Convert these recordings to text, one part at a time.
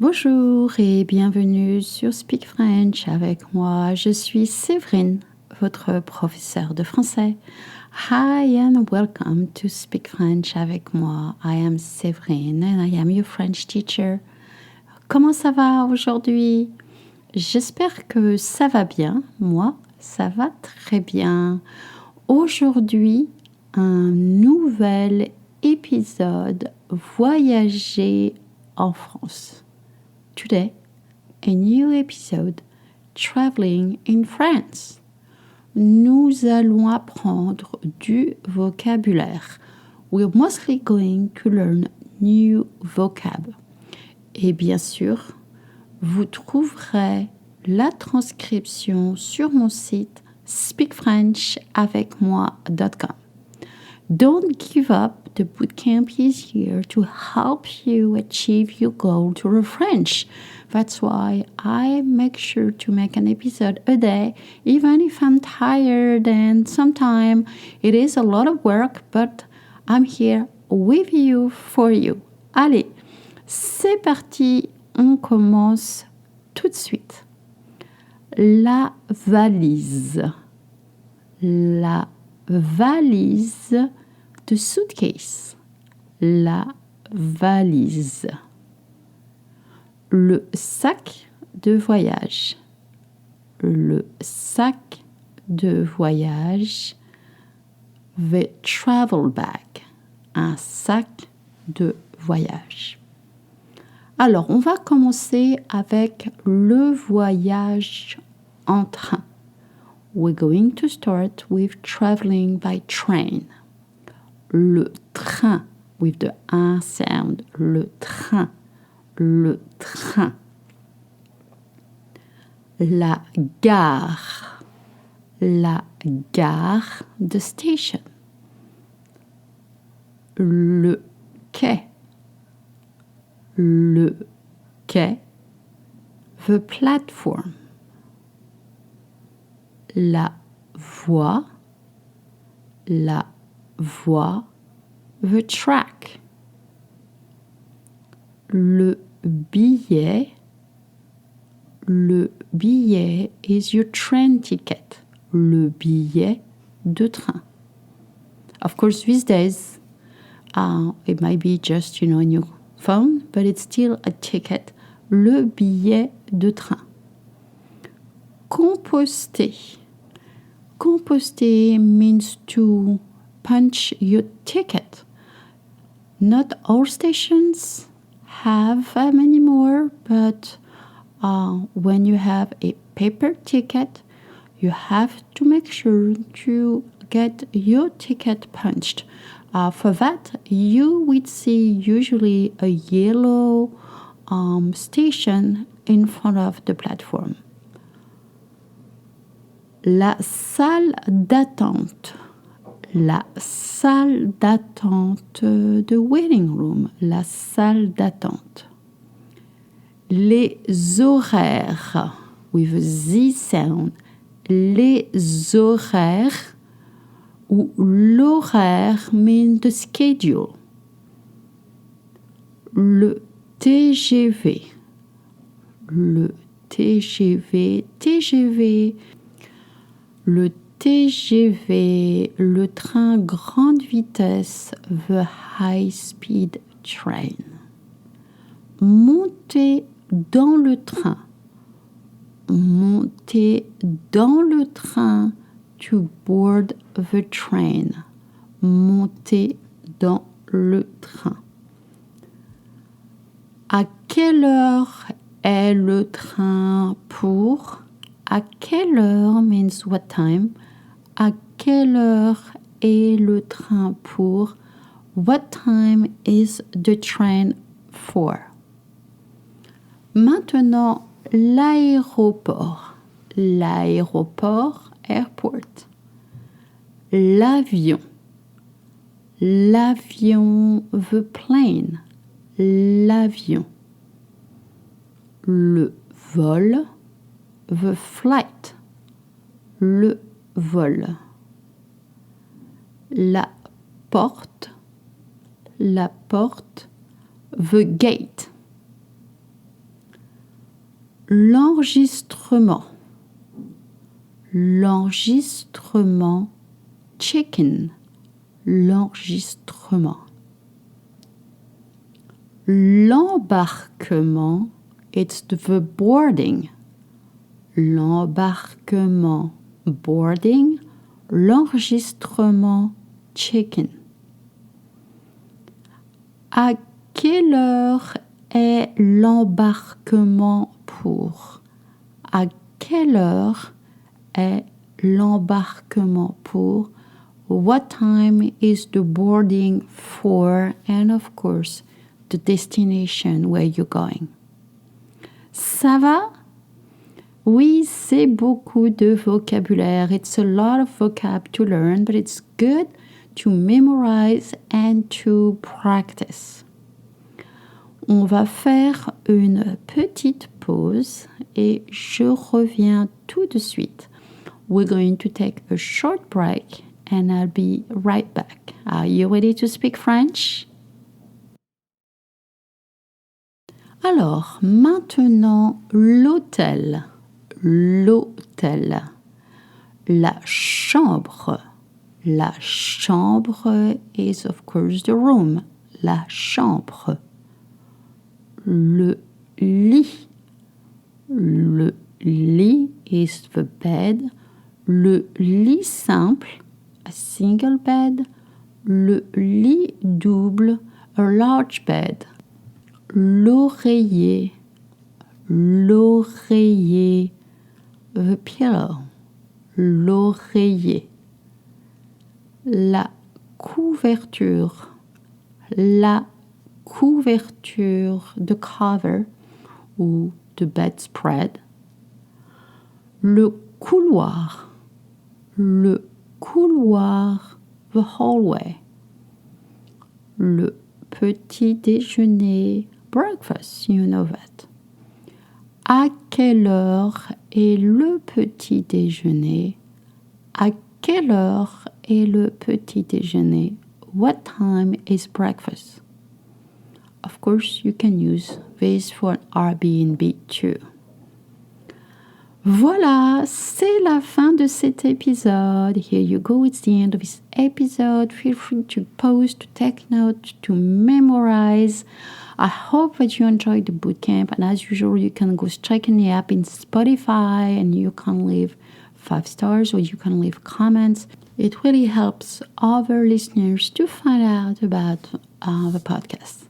Bonjour et bienvenue sur Speak French avec moi. Je suis Séverine, votre professeure de français. Hi and welcome to Speak French avec moi. I am Séverine and I am your French teacher. Comment ça va aujourd'hui? J'espère que ça va bien. Moi, ça va très bien. Aujourd'hui, un nouvel épisode Voyager en France. Today, a new episode Traveling in France. Nous allons apprendre du vocabulaire. We're mostly going to learn new vocab. Et bien sûr, vous trouverez la transcription sur mon site speakfrenchavecmoi.com. Don't give up. The bootcamp is here to help you achieve your goal to learn French. That's why I make sure to make an episode a day, even if I'm tired and sometimes it is a lot of work, but I'm here with you for you. Allez, c'est parti, on commence tout de suite. La valise. La valise. The suitcase, la valise. Le sac de voyage, le sac de voyage. The travel bag, un sac de voyage. Alors, on va commencer avec le voyage en train. We're going to start with traveling by train. Le train, with the un sound, le train, le train. La gare, the station. Le quai, the platform. La voie, the track. Le billet is your train ticket. Le billet de train. Of course, these days, it might be just, in your phone, but it's still a ticket. Le billet de train. Composter. Composter means to punch your ticket. Not all stations have them anymore, but when you have a paper ticket, you have to make sure to get your ticket punched. For that, you would see usually a yellow station in front of the platform. La salle d'attente. La salle d'attente, the waiting room. La salle d'attente. Les horaires, with a Z sound. Les horaires, ou l'horaire means the schedule. Le TGV. Le TGV. Le TGV, le train grande vitesse, the high-speed train. Monter dans le train. Monter dans le train, to board the train. Monter dans le train. À quelle heure est le train pour? À quelle heure means what time? À quelle heure est le train pour? What time is the train for? Maintenant, l'aéroport. L'aéroport, airport. L'avion. L'avion, the plane. L'avion. Le vol. The flight, le vol. La porte, the gate. L'enregistrement. L'enregistrement. Chicken. L'enregistrement. L'embarquement. It's the verb boarding. L'embarquement. Boarding. L'enregistrement. Chicken. À quelle heure est l'embarquement pour? À quelle heure est l'embarquement pour? What time is the boarding for? And of course, the destination where you're going. Ça va? Oui, c'est beaucoup de vocabulaire. It's a lot of vocab to learn, but it's good to memorize and to practice. On va faire une petite pause et je reviens tout de suite. We're going to take a short break and I'll be right back. Are you ready to speak French? Alors, maintenant, l'hôtel. L'hôtel. La chambre. La chambre is of course the room. La chambre. Le lit. Le lit is the bed. Le lit simple, a single bed. Le lit double, a large bed. L'oreiller. L'oreiller, the pillow. L'oreiller. La couverture. La couverture, the cover ou the bedspread. Le couloir. Le couloir, the hallway. Le petit déjeuner, breakfast, you know that. À quelle heure est le petit déjeuner? À quelle heure est le petit déjeuner? What time is breakfast? Of course, you can use this for an Airbnb too. Voilà, c'est la fin de cet épisode. Here you go, it's the end of this episode. Feel free to pause, to take notes, to memorize. I hope that you enjoyed the bootcamp, and as usual, you can go straight in the app in Spotify and you can leave 5 stars or you can leave comments. It really helps other listeners to find out about the podcast.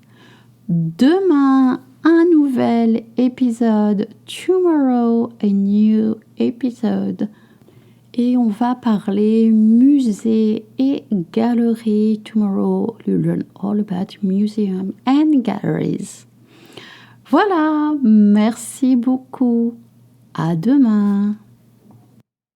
Demain, un nouvel épisode. Tomorrow, a new episode. Et on va parler musée et galerie. Tomorrow, you learn all about museum and galleries. Voilà, merci beaucoup. À demain.